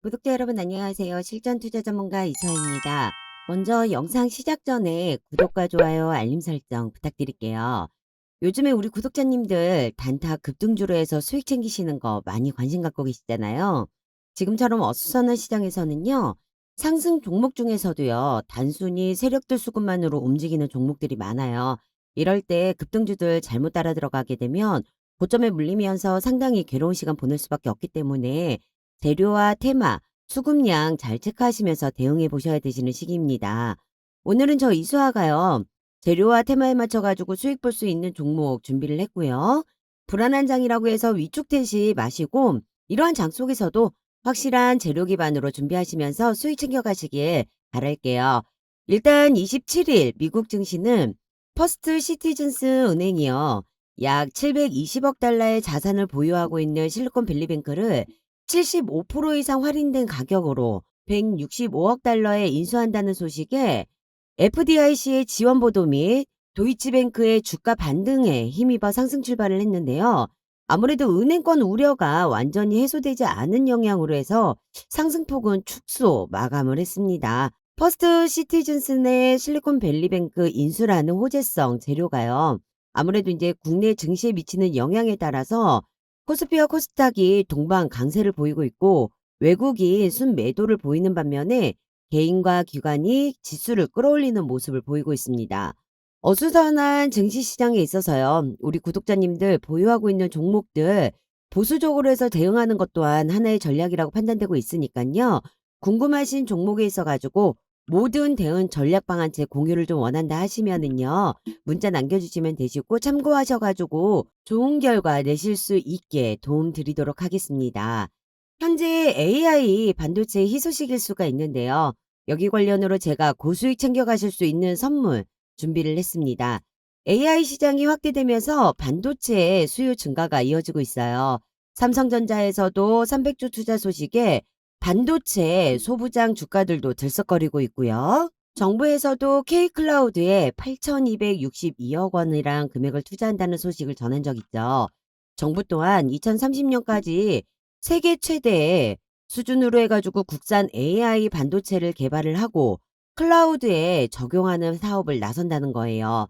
구독자 여러분 안녕하세요. 실전 투자 전문가 이서입니다. 먼저 영상 시작 전에 구독과 좋아요, 알림 설정 부탁드릴게요. 요즘에 우리 구독자님들 단타 급등주로 해서 수익 챙기시는 거 많이 관심 갖고 계시잖아요. 지금처럼 어수선한 시장에서는요. 상승 종목 중에서도요. 단순히 세력들 수급만으로 움직이는 종목들이 많아요. 이럴 때 급등주들 잘못 따라 들어가게 되면 고점에 물리면서 상당히 괴로운 시간 보낼 수밖에 없기 때문에 재료와 테마, 수급량 잘 체크하시면서 대응해 보셔야 되시는 시기입니다. 오늘은 저 이수아가요. 재료와 테마에 맞춰가지고 수익 볼 수 있는 종목 준비를 했고요. 불안한 장이라고 해서 위축되시 마시고 이러한 장 속에서도 확실한 재료 기반으로 준비하시면서 수익 챙겨가시길 바랄게요. 일단 27일 미국 증시는 퍼스트 시티즌스 은행이요. 약 720억 달러의 자산을 보유하고 있는 실리콘밸리뱅크를 75% 이상 할인된 가격으로 165억 달러에 인수한다는 소식에 FDIC의 지원 보도 및 도이치뱅크의 주가 반등에 힘입어 상승 출발을 했는데요. 아무래도 은행권 우려가 완전히 해소되지 않은 영향으로 해서 상승폭은 축소 마감을 했습니다. 퍼스트 시티즌스 내 실리콘밸리뱅크 인수라는 호재성 재료가요. 아무래도 이제 국내 증시에 미치는 영향에 따라서 코스피와 코스닥이 동반 강세를 보이고 있고 외국이 순매도를 보이는 반면에 개인과 기관이 지수를 끌어올리는 모습을 보이고 있습니다. 어수선한 증시 시장에 있어서요. 우리 구독자님들 보유하고 있는 종목들 보수적으로 해서 대응하는 것 또한 하나의 전략이라고 판단되고 있으니까요. 궁금하신 종목에 있어 가지고 모든 대응 전략 방안제 공유를 좀 원한다 하시면은요. 문자 남겨주시면 되시고 참고하셔 가지고 좋은 결과 내실 수 있게 도움 드리도록 하겠습니다. 현재 AI 반도체 희소식일 수가 있는데요. 여기 관련으로 제가 고수익 챙겨가실 수 있는 선물 준비를 했습니다. AI 시장이 확대되면서 반도체 수요 증가가 이어지고 있어요. 삼성전자에서도 300조 투자 소식에 반도체 소부장 주가들도 들썩거리고 있고요. 정부에서도 K클라우드에 8,262억 원이랑 금액을 투자한다는 소식을 전한 적 있죠. 정부 또한 2030년까지 세계 최대의 수준으로 해가지고 국산 AI 반도체를 개발을 하고 클라우드에 적용하는 사업을 나선다는 거예요.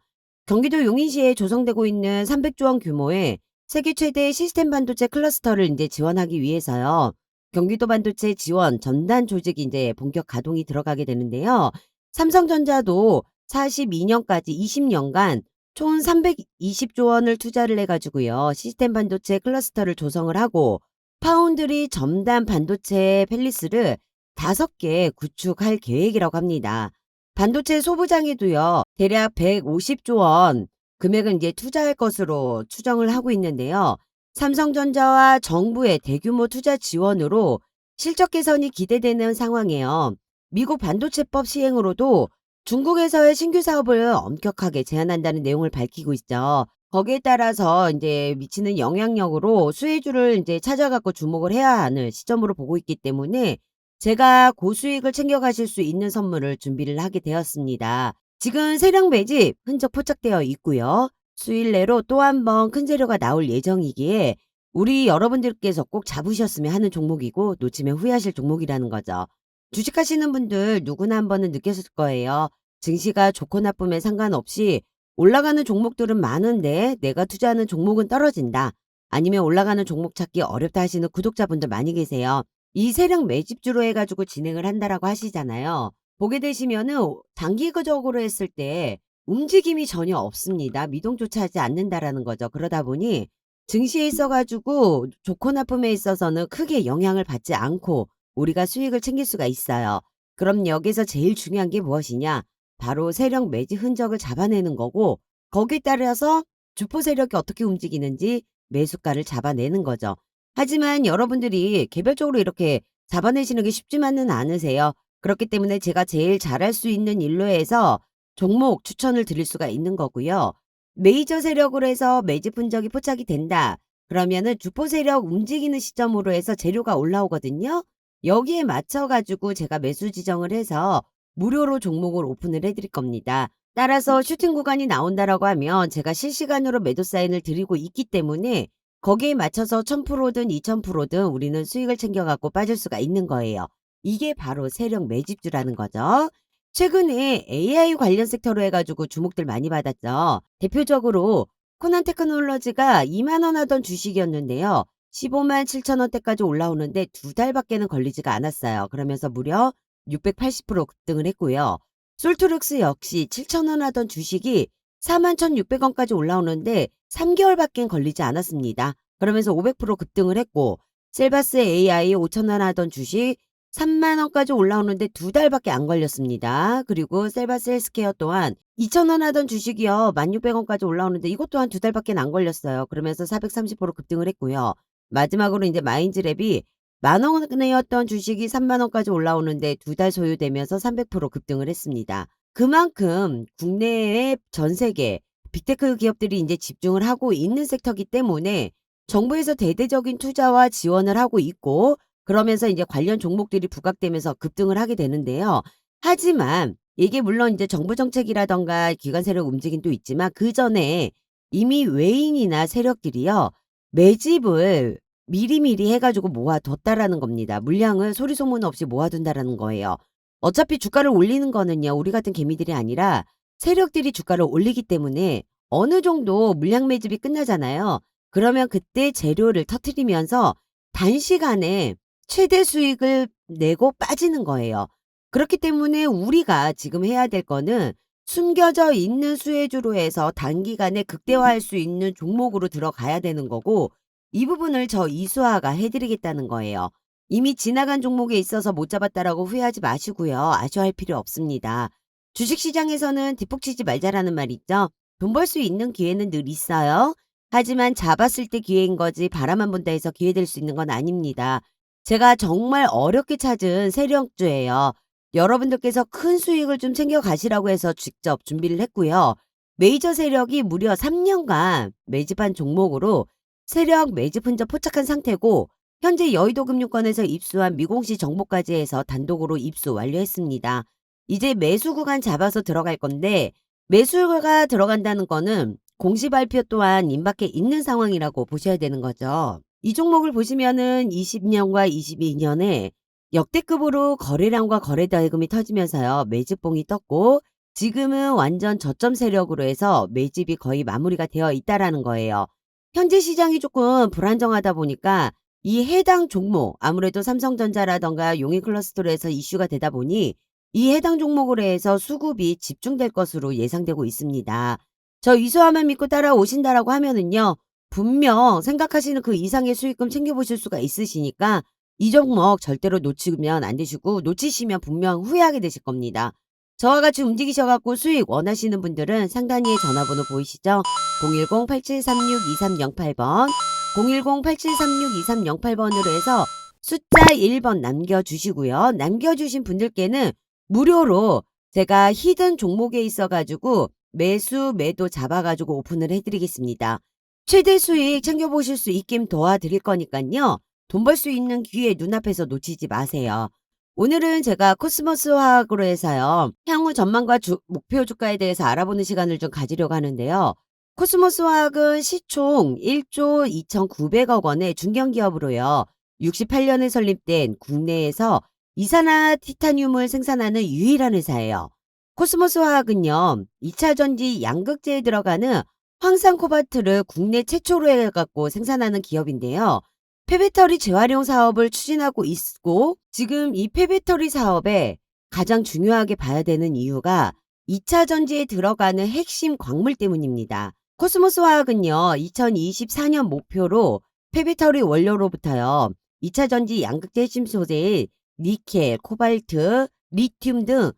경기도 용인시에 조성되고 있는 300조 원 규모의 세계 최대 시스템 반도체 클러스터를 이제 지원하기 위해서요. 경기도 반도체 지원 전단 조직이 이제 본격 가동이 들어가게 되는데요. 삼성전자도 42년까지 20년간 총 320조 원을 투자를 해가지고요. 시스템 반도체 클러스터를 조성을 하고 파운드리 첨단 반도체 팰리스를 5개 구축할 계획이라고 합니다. 반도체 소부장에도요. 대략 150조 원 금액을 이제 투자할 것으로 추정을 하고 있는데요. 삼성전자와 정부의 대규모 투자 지원으로 실적 개선이 기대되는 상황이에요. 미국 반도체법 시행으로도 중국에서의 신규 사업을 엄격하게 제한한다는 내용을 밝히고 있죠. 거기에 따라서 이제 미치는 영향력으로 수혜주를 이제 찾아갖고 주목을 해야 하는 시점으로 보고 있기 때문에 제가 고수익을 챙겨가실 수 있는 선물을 준비를 하게 되었습니다. 지금 세력 매집 흔적 포착되어 있고요. 수일 내로 또 한 번 큰 재료가 나올 예정이기에 우리 여러분들께서 꼭 잡으셨으면 하는 종목이고 놓치면 후회하실 종목이라는 거죠. 주식하시는 분들 누구나 한 번은 느꼈을 거예요. 증시가 좋고 나쁨에 상관없이 올라가는 종목들은 많은데 내가 투자하는 종목은 떨어진다. 아니면 올라가는 종목 찾기 어렵다 하시는 구독자분들 많이 계세요. 이 세력 매집주로 해가지고 진행을 한다라고 하시잖아요. 보게 되시면은 단기적으로 했을 때 움직임이 전혀 없습니다. 미동조차 하지 않는다라는 거죠. 그러다 보니 증시에 있어가지고 좋고 나쁨에 있어서는 크게 영향을 받지 않고 우리가 수익을 챙길 수가 있어요. 그럼 여기서 제일 중요한 게 무엇이냐? 바로 세력 매집 흔적을 잡아내는 거고 거기에 따라서 주포 세력이 어떻게 움직이는지 매수가를 잡아내는 거죠. 하지만 여러분들이 개별적으로 이렇게 잡아내시는 게 쉽지만은 않으세요. 그렇기 때문에 제가 제일 잘할 수 있는 일로 해서 종목 추천을 드릴 수가 있는 거고요. 메이저 세력으로 해서 매집 흔적이 포착이 된다. 그러면은 주포 세력 움직이는 시점으로 해서 재료가 올라오거든요. 여기에 맞춰 가지고 제가 매수 지정을 해서 무료로 종목을 오픈을 해 드릴 겁니다. 따라서 슈팅 구간이 나온다라고 하면 제가 실시간으로 매도 사인을 드리고 있기 때문에 거기에 맞춰서 1000%든 2000%든 우리는 수익을 챙겨갖고 빠질 수가 있는 거예요. 이게 바로 세력 매집주라는 거죠. 최근에 AI 관련 섹터로 해가지고 주목들 많이 받았죠. 대표적으로 코난 테크놀로지가 2만 원 하던 주식이었는데요. 15만 7천 원대까지 올라오는데 2달밖에는 걸리지가 않았어요. 그러면서 무려 680% 급등을 했고요. 솔트룩스 역시 7천 원 하던 주식이 4만 1,600원까지 올라오는데 3개월밖엔 걸리지 않았습니다. 그러면서 500% 급등을 했고 셀바스 AI 5천 원 하던 주식 3만 원까지 올라오는데 2달밖에 안 걸렸습니다. 그리고 셀바스 헬스케어 또한 2천 원 하던 주식이요. 1,600원까지 올라오는데 이것 또한 2달밖에 안 걸렸어요. 그러면서 430% 급등을 했고요. 마지막으로 이제 마인즈랩이 10,000원이었던 주식이 3만 원까지 올라오는데 2달 소요되면서 300% 급등을 했습니다. 그만큼 국내외 전 세계 빅테크 기업들이 이제 집중을 하고 있는 섹터이기 때문에 정부에서 대대적인 투자와 지원을 하고 있고 그러면서 이제 관련 종목들이 부각되면서 급등을 하게 되는데요. 하지만 이게 물론 이제 정부 정책이라든가 기관 세력 움직임도 있지만 그전에 이미 외인이나 세력들이요. 매집을 미리미리 해가지고 모아뒀다라는 겁니다. 물량을 소리 소문 없이 모아둔다라는 거예요. 어차피 주가를 올리는 거는요. 우리 같은 개미들이 아니라 세력들이 주가를 올리기 때문에 어느 정도 물량 매집이 끝나잖아요. 그러면 그때 재료를 터트리면서 단시간에 최대 수익을 내고 빠지는 거예요. 그렇기 때문에 우리가 지금 해야 될 거는 숨겨져 있는 수혜주로 해서 단기간에 극대화할 수 있는 종목으로 들어가야 되는 거고 이 부분을 저 이수아가 해드리겠다는 거예요. 이미 지나간 종목에 있어서 못 잡았다라고 후회하지 마시고요. 아쉬워할 필요 없습니다. 주식시장에서는 뒷북 치지 말자라는 말 있죠. 돈 벌 수 있는 기회는 늘 있어요. 하지만 잡았을 때 기회인 거지 바라만 본다 해서 기회 될 수 있는 건 아닙니다. 제가 정말 어렵게 찾은 세력주예요. 여러분들께서 큰 수익을 좀 챙겨 가시라고 해서 직접 준비를 했고요. 메이저 세력이 무려 3년간 매집한 종목으로 세력 매집 흔적 포착한 상태고 현재 여의도금융권에서 입수한 미공시 정보까지 해서 단독으로 입수 완료했습니다. 이제 매수 구간 잡아서 들어갈 건데 매수가 들어간다는 거는 공시 발표 또한 임박해 있는 상황이라고 보셔야 되는 거죠. 이 종목을 보시면은 20년과 22년에 역대급으로 거래량과 거래 대금이 터지면서요. 매집봉이 떴고 지금은 완전 저점 세력으로 해서 매집이 거의 마무리가 되어 있다라는 거예요. 현재 시장이 조금 불안정하다 보니까 이 해당 종목 아무래도 삼성전자라던가 용인클러스터로 해서 이슈가 되다 보니 이 해당 종목으로 해서 수급이 집중될 것으로 예상되고 있습니다. 저 이수화만 믿고 따라오신다라고 하면은요. 분명 생각하시는 그 이상의 수익금 챙겨보실 수가 있으시니까 이 종목 절대로 놓치면 안 되시고 놓치시면 분명 후회하게 되실 겁니다. 저와 같이 움직이셔갖고 수익 원하시는 분들은 상단위에 전화번호 보이시죠? 010-8736-2308번 010-8736-2308번으로 해서 숫자 1번 남겨주시고요. 남겨주신 분들께는 무료로 제가 히든 종목에 있어가지고 매수 매도 잡아가지고 오픈을 해드리겠습니다. 최대 수익 챙겨보실 수 있게 도와드릴 거니까요. 돈 벌 수 있는 기회 눈앞에서 놓치지 마세요. 오늘은 제가 코스모스 화학으로 해서요. 향후 전망과 목표 주가에 대해서 알아보는 시간을 좀 가지려고 하는데요. 코스모스 화학은 시총 1조 2,900억 원의 중견기업으로요. 68년에 설립된 국내에서 이산화 티타늄을 생산하는 유일한 회사예요. 코스모스 화학은요. 2차 전지 양극재에 들어가는 황산 코발트를 국내 최초로 해갖고 생산하는 기업인데요. 폐배터리 재활용 사업을 추진하고 있고 지금 이 폐배터리 사업에 가장 중요하게 봐야 되는 이유가 2차 전지에 들어가는 핵심 광물 때문입니다. 코스모스 화학은요. 2024년 목표로 폐배터리 원료로부터요. 2차 전지 양극재 핵심 소재인 니켈, 코발트, 리튬 등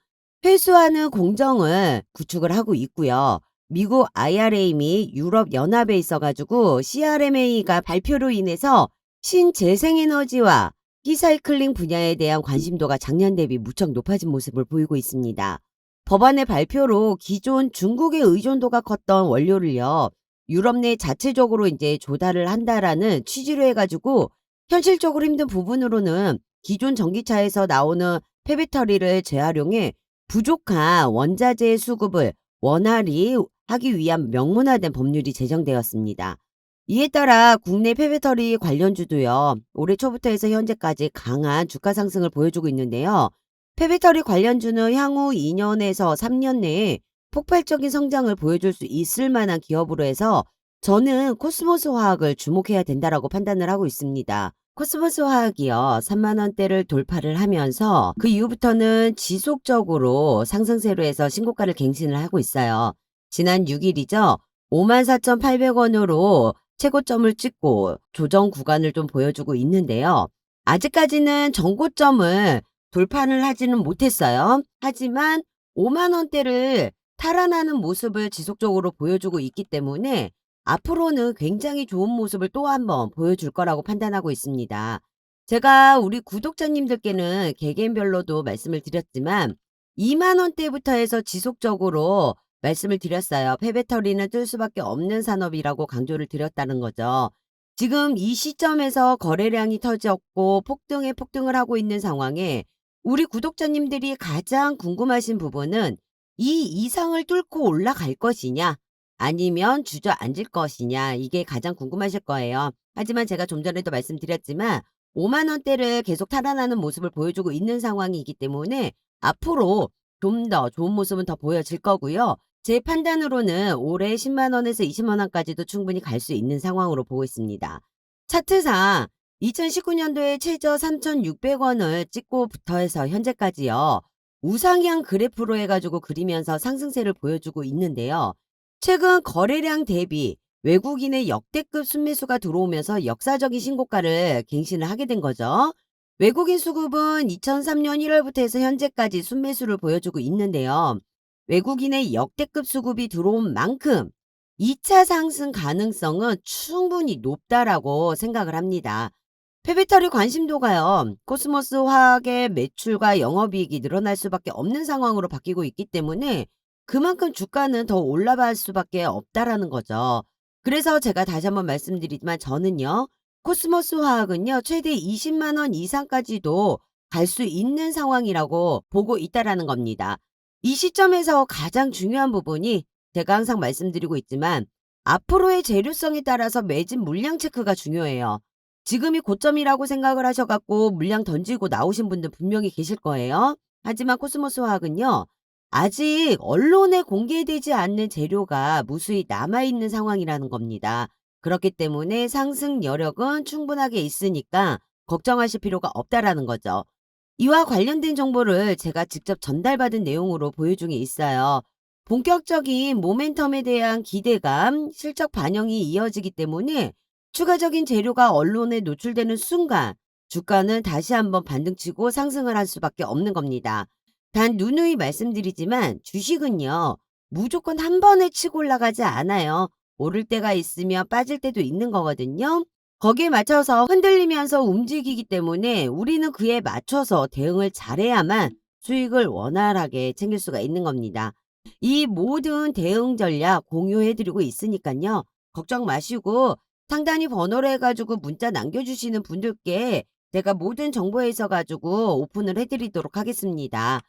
회수하는 공정을 구축을 하고 있고요. 미국 IRA 및 유럽 연합에 있어가지고 CRMA가 발표로 인해서 신재생에너지와 리사이클링 분야에 대한 관심도가 작년 대비 무척 높아진 모습을 보이고 있습니다. 법안의 발표로 기존 중국의 의존도가 컸던 원료를요. 유럽 내 자체적으로 이제 조달을 한다라는 취지로 해가지고 현실적으로 힘든 부분으로는 기존 전기차에서 나오는 폐배터리를 재활용해 부족한 원자재 수급을 원활히 하기 위한 명문화된 법률이 제정되었습니다. 이에 따라 국내 폐배터리 관련주도요, 올해 초부터 해서 현재까지 강한 주가 상승을 보여주고 있는데요. 폐배터리 관련주는 향후 2년에서 3년 내에 폭발적인 성장을 보여줄 수 있을 만한 기업으로 해서 저는 코스모스 화학을 주목해야 된다라고 판단을 하고 있습니다. 코스모스 화학이요, 3만 원대를 돌파를 하면서 그 이후부터는 지속적으로 상승세로 해서 신고가를 갱신을 하고 있어요. 지난 6일이죠. 54,800원으로 최고점을 찍고 조정 구간을 좀 보여주고 있는데요. 아직까지는 정고점을 돌파를 하지는 못했어요. 하지만 5만 원대를 탈환하는 모습을 지속적으로 보여주고 있기 때문에 앞으로는 굉장히 좋은 모습을 또 한번 보여줄 거라고 판단하고 있습니다. 제가 우리 구독자님들께는 개개인별로도 말씀을 드렸지만 2만 원대부터 해서 지속적으로 말씀을 드렸어요. 폐배터리는 뜰 수밖에 없는 산업이라고 강조를 드렸다는 거죠. 지금 이 시점에서 거래량이 터졌고 폭등에 폭등을 하고 있는 상황에 우리 구독자님들이 가장 궁금하신 부분은 이 이상을 뚫고 올라갈 것이냐, 아니면 주저앉을 것이냐, 이게 가장 궁금하실 거예요. 하지만 제가 좀 전에도 말씀드렸지만 5만 원대를 계속 탈환하는 모습을 보여주고 있는 상황이기 때문에 앞으로 좀 더 좋은 모습은 더 보여질 거고요. 제 판단으로는 올해 10만 원에서 20만 원까지도 충분히 갈 수 있는 상황으로 보고 있습니다. 차트상 2019년도에 최저 3,600원을 찍고부터 해서 현재까지요, 우상향 그래프로 해가지고 그리면서 상승세를 보여주고 있는데요. 최근 거래량 대비 외국인의 역대급 순매수가 들어오면서 역사적인 신고가를 갱신을 하게 된 거죠. 외국인 수급은 2003년 1월부터 해서 현재까지 순매수를 보여주고 있는데요. 외국인의 역대급 수급이 들어온 만큼 2차 상승 가능성은 충분히 높다라고 생각을 합니다. 폐배터리 관심도가요, 코스모스 화학의 매출과 영업이익이 늘어날 수밖에 없는 상황으로 바뀌고 있기 때문에 그만큼 주가는 더 올라갈 수밖에 없다라는 거죠. 그래서 제가 다시 한번 말씀드리지만 저는요, 코스모스 화학은요, 최대 20만 원 이상까지도 갈 수 있는 상황이라고 보고 있다라는 겁니다. 이 시점에서 가장 중요한 부분이, 제가 항상 말씀드리고 있지만 앞으로의 재료성에 따라서 매진 물량 체크가 중요해요. 지금이 고점이라고 생각을 하셔갖고 물량 던지고 나오신 분들 분명히 계실 거예요. 하지만 코스모스 화학은요, 아직 언론에 공개되지 않는 재료가 무수히 남아있는 상황이라는 겁니다. 그렇기 때문에 상승 여력은 충분하게 있으니까 걱정하실 필요가 없다라는 거죠. 이와 관련된 정보를 제가 직접 전달받은 내용으로 보유 중에 있어요. 본격적인 모멘텀에 대한 기대감, 실적 반영이 이어지기 때문에 추가적인 재료가 언론에 노출되는 순간 주가는 다시 한번 반등치고 상승을 할 수밖에 없는 겁니다. 단 누누이 말씀드리지만 주식은요, 무조건 한 번에 치고 올라가지 않아요. 오를 때가 있으면 빠질 때도 있는 거거든요. 거기에 맞춰서 흔들리면서 움직이기 때문에 우리는 그에 맞춰서 대응을 잘해야만 수익을 원활하게 챙길 수가 있는 겁니다. 이 모든 대응 전략 공유해드리고 있으니까요, 걱정 마시고 상단위 번호로 해가지고 문자 남겨주시는 분들께 제가 모든 정보에 있어 가지고 오픈을 해드리도록 하겠습니다.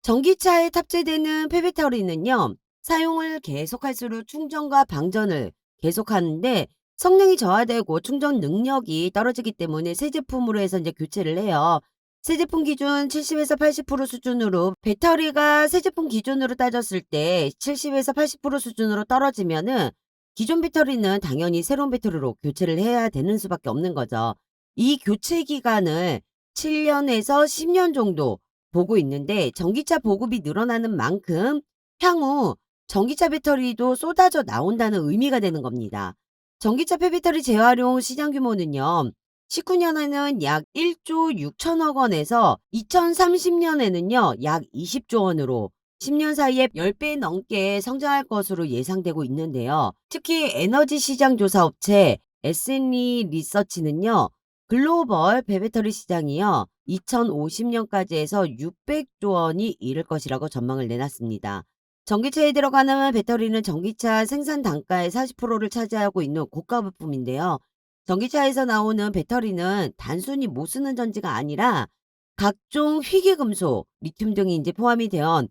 전기차에 탑재되는 폐배터리는요, 사용을 계속할수록 충전과 방전을 계속하는데 성능이 저하되고 충전 능력이 떨어지기 때문에 새 제품으로 해서 이제 교체를 해요. 새 제품 기준 70에서 80% 수준으로, 배터리가 새 제품 기준으로 따졌을 때 70에서 80% 수준으로 떨어지면은 기존 배터리는 당연히 새로운 배터리로 교체를 해야 되는 수밖에 없는 거죠. 이 교체 기간을 7년에서 10년 정도 보고 있는데, 전기차 보급이 늘어나는 만큼 향후 전기차 배터리도 쏟아져 나온다는 의미가 되는 겁니다. 전기차 폐배터리 재활용 시장 규모는요, 19년에는 약 1조 6천억 원에서 2030년에는요, 약 20조 원으로 10년 사이에 10배 넘게 성장할 것으로 예상되고 있는데요. 특히 에너지 시장 조사 업체 S&E 리서치는요, 글로벌 배터리 시장이요, 2050년까지 해서 600조 원이 이를 것이라고 전망을 내놨습니다. 전기차에 들어가는 배터리는 전기차 생산 단가의 40%를 차지하고 있는 고가 부품인데요. 전기차에서 나오는 배터리는 단순히 못 쓰는 전지가 아니라 각종 희귀금속, 리튬 등이 이제 포함이 된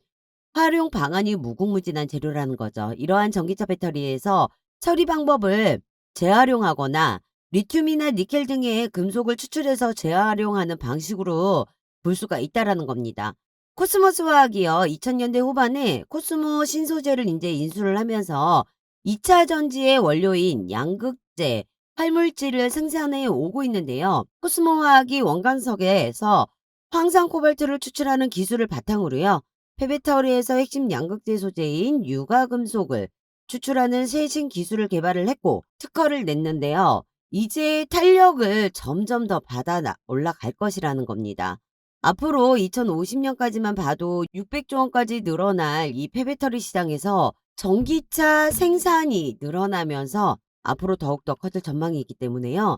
활용 방안이 무궁무진한 재료라는 거죠. 이러한 전기차 배터리에서 처리 방법을 재활용하거나 리튬이나 니켈 등의 금속을 추출해서 재활용하는 방식으로 볼 수가 있다라는 겁니다. 코스모스 화학이요. 2000년대 후반에 코스모 신소재를 이제 인수를 하면서 2차 전지의 원료인 양극재, 활물질을 생산해 오고 있는데요. 코스모 화학이 원광석에서 황산 코발트를 추출하는 기술을 바탕으로요. 페베터리에서 핵심 양극재 소재인 유가금속을 추출하는 최신 기술을 개발을 했고 특허를 냈는데요. 이제 탄력을 점점 더 올라갈 것이라는 겁니다. 앞으로 2050년까지만 봐도 600조 원까지 늘어날 이 폐배터리 시장에서 전기차 생산이 늘어나면서 앞으로 더욱더 커질 전망이 있기 때문에요.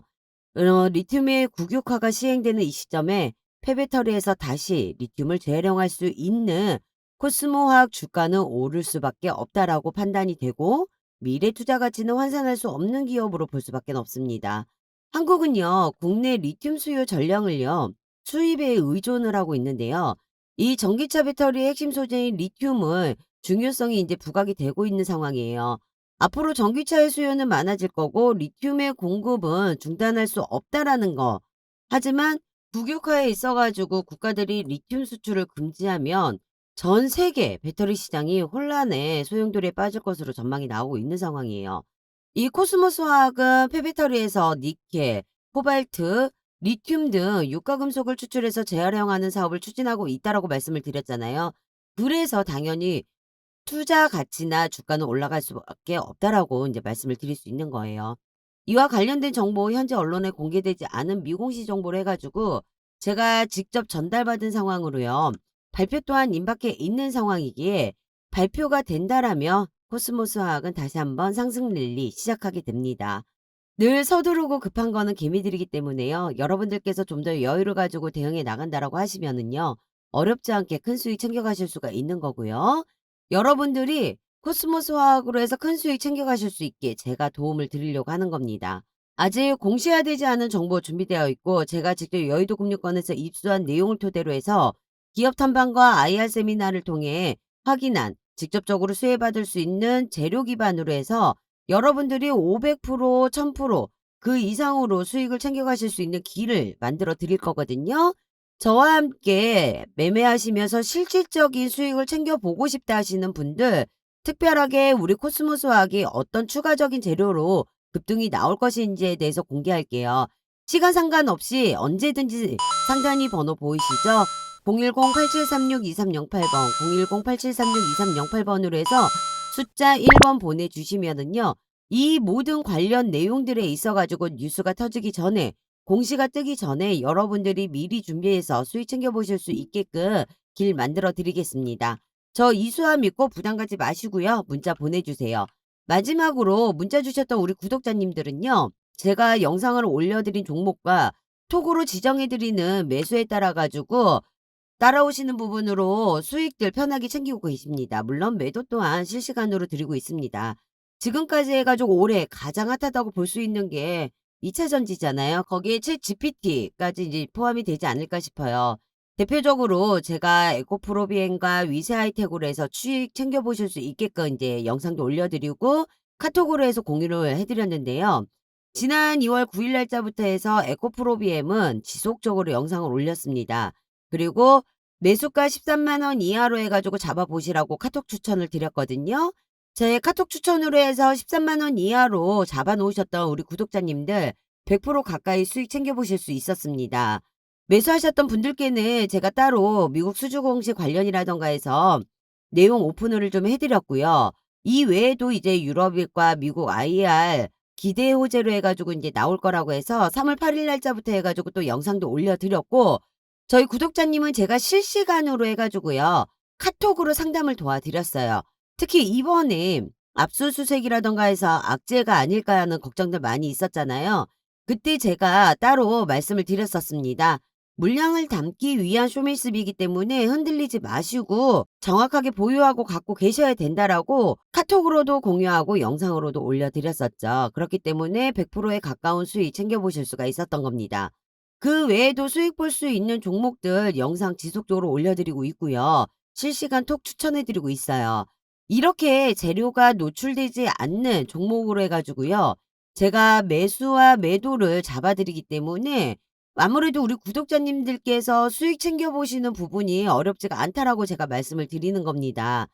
리튬의 국유화가 시행되는 이 시점에 폐배터리에서 다시 리튬을 재활용할 수 있는 코스모화학 주가는 오를 수밖에 없다라고 판단이 되고 미래 투자 가치는 환산할 수 없는 기업으로 볼 수밖에 없습니다. 한국은요, 국내 리튬 수요 전량을요, 수입에 의존을 하고 있는데요. 이 전기차 배터리의 핵심 소재인 리튬은 중요성이 이제 부각이 되고 있는 상황이에요. 앞으로 전기차의 수요는 많아질 거고 리튬의 공급은 중단할 수 없다라는 거. 하지만 국유화에 있어가지고 국가들이 리튬 수출을 금지하면 전 세계 배터리 시장이 혼란에 소용돌이에 빠질 것으로 전망이 나오고 있는 상황이에요. 이 코스모스 화학은 폐배터리에서 니켈, 코발트, 리튬 등 유가금속을 추출해서 재활용하는 사업을 추진하고 있다라고 말씀을 드렸잖아요. 그래서 당연히 투자 가치나 주가는 올라갈 수밖에 없다라고 이제 말씀을 드릴 수 있는 거예요. 이와 관련된 정보 현재 언론에 공개되지 않은 미공시 정보를 해가지고 제가 직접 전달받은 상황으로요. 발표 또한 임박해 있는 상황이기에 발표가 된다라면 코스모스 화학은 다시 한번 상승 랠리 시작하게 됩니다. 늘 서두르고 급한 거는 개미들이기 때문에요. 여러분들께서 좀 더 여유를 가지고 대응해 나간다라고 하시면은요. 어렵지 않게 큰 수익 챙겨가실 수가 있는 거고요. 여러분들이 코스모스 화학으로 해서 큰 수익 챙겨가실 수 있게 제가 도움을 드리려고 하는 겁니다. 아직 공시화되지 않은 정보 준비되어 있고 제가 직접 여의도 금융권에서 입수한 내용을 토대로 해서 기업 탐방과 IR 세미나를 통해 확인한 직접적으로 수혜받을 수 있는 재료 기반으로 해서 여러분들이 500%, 1000%그 이상으로 수익을 챙겨가실 수 있는 길을 만들어 드릴 거거든요. 저와 함께 매매하시면서 실질적인 수익을 챙겨보고 싶다 하시는 분들, 특별하게 우리 코스모스 화학이 어떤 추가적인 재료로 급등이 나올 것인지에 대해서 공개할게요. 시간 상관없이 언제든지 상단이 번호 보이시죠? 010-8736-2308번, 010-8736-2308번으로 해서 숫자 1번 보내주시면은요. 이 모든 관련 내용들에 있어가지고 뉴스가 터지기 전에 공시가 뜨기 전에 여러분들이 미리 준비해서 수익 챙겨보실 수 있게끔 길 만들어 드리겠습니다. 저 이수아 믿고 부담 갖지 마시고요. 문자 보내주세요. 마지막으로 문자 주셨던 우리 구독자님들은요. 제가 영상을 올려드린 종목과 톡으로 지정해드리는 매수에 따라 가지고 따라오시는 부분으로 수익들 편하게 챙기고 계십니다. 물론 매도 또한 실시간으로 드리고 있습니다. 지금까지 해가지고 올해 가장 핫하다고 볼 수 있는 게 2차 전지잖아요. 거기에 챗 GPT까지 이제 포함이 되지 않을까 싶어요. 대표적으로 제가 에코프로비엔과 위세 하이텍으로 해서 수익 챙겨보실 수 있게끔 이제 영상도 올려드리고 카톡으로 해서 공유를 해드렸는데요. 지난 2월 9일 날짜부터 해서 에코프로비엠은 지속적으로 영상을 올렸습니다. 그리고 매수가 13만 원 이하로 해가지고 잡아보시라고 카톡 추천을 드렸거든요. 제 카톡 추천으로 해서 13만 원 이하로 잡아놓으셨던 우리 구독자님들 100% 가까이 수익 챙겨보실 수 있었습니다. 매수하셨던 분들께는 제가 따로 미국 수주 공시 관련이라던가 해서 내용 오픈을 좀 해드렸고요. 이 외에도 이제 유럽과 미국 IR 기대 호재로 해가지고 이제 나올 거라고 해서 3월 8일 날짜부터 해가지고 또 영상도 올려드렸고 저희 구독자님은 제가 실시간으로 해가지고요. 카톡으로 상담을 도와드렸어요. 특히 이번에 압수수색이라던가 해서 악재가 아닐까 하는 걱정들 많이 있었잖아요. 그때 제가 따로 말씀을 드렸었습니다. 물량을 담기 위한 쇼미스비이기 때문에 흔들리지 마시고 정확하게 보유하고 갖고 계셔야 된다라고 카톡으로도 공유하고 영상으로도 올려드렸었죠. 그렇기 때문에 100%에 가까운 수익 챙겨보실 수가 있었던 겁니다. 그 외에도 수익 볼 수 있는 종목들 영상 지속적으로 올려드리고 있고요. 실시간 톡 추천해드리고 있어요. 이렇게 재료가 노출되지 않는 종목으로 해가지고요. 제가 매수와 매도를 잡아드리기 때문에 아무래도 우리 구독자님들께서 수익 챙겨보시는 부분이 어렵지가 않다라고 제가 말씀을 드리는 겁니다.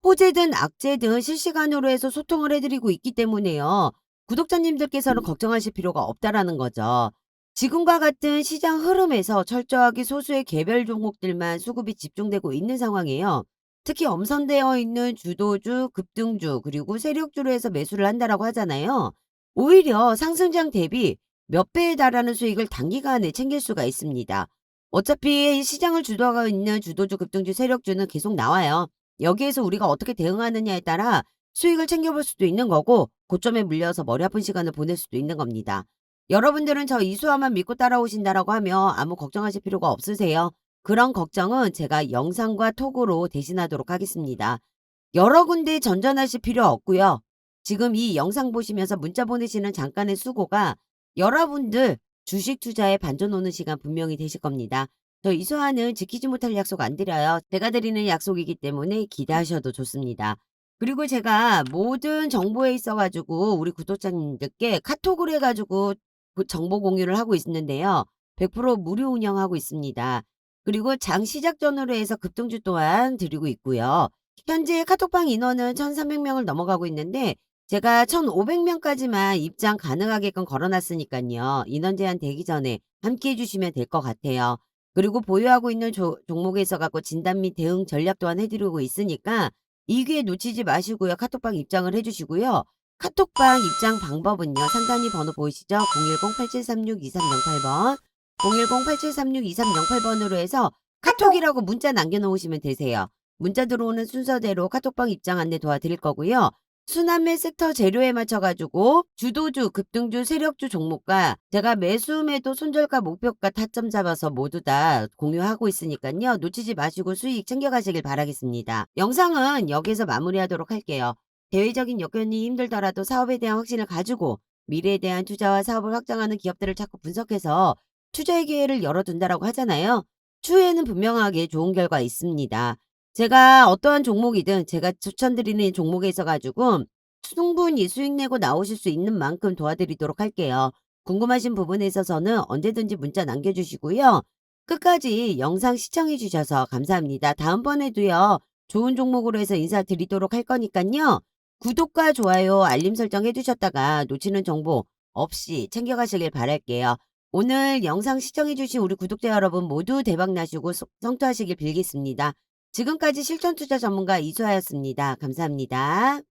호재든 악재든 실시간으로 해서 소통을 해드리고 있기 때문에요. 구독자님들께서는 걱정하실 필요가 없다라는 거죠. 지금과 같은 시장 흐름에서 철저하게 소수의 개별 종목들만 수급이 집중되고 있는 상황이에요. 특히 엄선되어 있는 주도주, 급등주, 그리고 세력주로 해서 매수를 한다라고 하잖아요. 오히려 상승장 대비 몇 배에 달하는 수익을 단기간에 챙길 수가 있습니다. 어차피 시장을 주도하고 있는 주도주, 급등주, 세력주는 계속 나와요. 여기에서 우리가 어떻게 대응하느냐에 따라 수익을 챙겨볼 수도 있는 거고 고점에 물려서 머리 아픈 시간을 보낼 수도 있는 겁니다. 여러분들은 저 이수화만 믿고 따라오신다라고 하면 아무 걱정하실 필요가 없으세요. 그런 걱정은 제가 영상과 톡으로 대신하도록 하겠습니다. 여러 군데 전전하실 필요 없고요. 지금 이 영상 보시면서 문자 보내시는 잠깐의 수고가 여러분들 주식 투자에 반전 오는 시간 분명히 되실 겁니다. 저 이수화는 지키지 못할 약속 안 드려요. 제가 드리는 약속이기 때문에 기대하셔도 좋습니다. 그리고 제가 모든 정보에 있어 가지고 우리 구독자님들께 카톡을 해 가지고 그 정보 공유를 하고 있는데요. 100% 무료 운영하고 있습니다. 그리고 장 시작 전후로 해서 급등주 또한 드리고 있고요. 현재 카톡방 인원은 1,300명을 넘어가고 있는데 제가 1,500명까지만 입장 가능하게끔 걸어 놨으니깐요. 인원 제한 되기 전에 함께 해 주시면 될 것 같아요. 그리고 보유하고 있는 종목에 있어 갖고 진단 및 대응 전략 또한 해 드리고 있으니까 이 기회 놓치지 마시고요. 카톡방 입장을 해 주시고요. 카톡방 입장 방법은요. 상단위 번호 보이시죠? 010-8736-2308번 010-8736-2308번으로 해서 카톡이라고 문자 남겨 놓으시면 되세요. 문자 들어오는 순서대로 카톡방 입장 안내 도와드릴 거고요. 순환매 섹터 재료에 맞춰 가지고 주도주, 급등주, 세력주 종목과 제가 매수, 매도, 손절가, 목표가 타점 잡아서 모두 다 공유하고 있으니까요. 놓치지 마시고 수익 챙겨가시길 바라겠습니다. 영상은 여기서 마무리하도록 할게요. 대외적인 여건이 힘들더라도 사업에 대한 확신을 가지고 미래에 대한 투자와 사업을 확장하는 기업들을 자꾸 분석해서 투자의 기회를 열어둔다라고 하잖아요. 추후에는 분명하게 좋은 결과 있습니다. 제가 어떠한 종목이든 제가 추천드리는 종목에 있어 가지고 충분히 수익 내고 나오실 수 있는 만큼 도와드리도록 할게요. 궁금하신 부분에 있어서는 언제든지 문자 남겨주시고요. 끝까지 영상 시청해 주셔서 감사합니다. 다음번에도요. 좋은 종목으로 해서 인사드리도록 할 거니까요. 구독과 좋아요, 알림 설정 해주셨다가 놓치는 정보 없이 챙겨가시길 바랄게요. 오늘 영상 시청해주신 우리 구독자 여러분 모두 대박나시고 성투하시길 빌겠습니다. 지금까지 실전투자 전문가 이수아였습니다. 감사합니다.